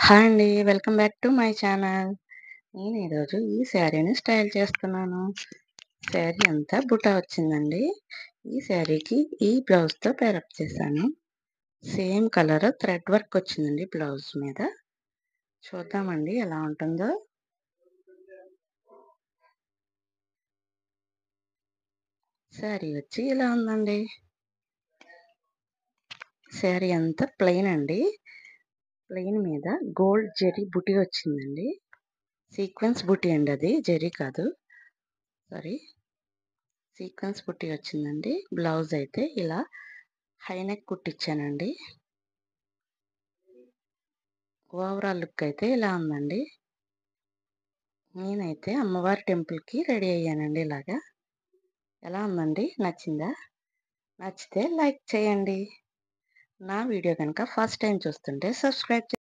Hi అండి. Welcome back to my channel. నేను ఈరోజు ఈ శారీని స్టైల్ చేస్తున్నాను. శారీ అంతా బుటా వచ్చిందండి. ఈ శారీకి ఈ బ్లౌజ్‌తో పేరప్ చేశాను. సేమ్ కలర్ థ్రెడ్ వర్క్ వచ్చిందండి బ్లౌజ్ మీద. చూద్దామండి ఎలా ఉంటుందో. శారీ వచ్చి ఇలా ఉందండి. శారీ అంతా ప్లెయిన్ అండి. ప్లెయిన్ మీద గోల్డ్ జరీ బుటీ వచ్చిందండి. సీక్వెన్స్ బుటీ అండి అది. జరీ కాదు. సారీ. సీక్వెన్స్ బుట్టి వచ్చిందండి. బ్లౌజ్ అయితే ఇలా హై నెక్ కుట్టించానండి. ఓవరాల్ లుక్ అయితే ఇలా ఉందండి. నేనైతే అమ్మవారి టెంపుల్‌కి రెడీ అయ్యానండి ఇలాగా. ఎలా ఉందండి? నచ్చిందా? నచ్చితే లైక్ చేయండి. నా వీడియో గనుక ఫస్ట్ టైమ్ చూస్తుంటే సబ్స్క్రైబ్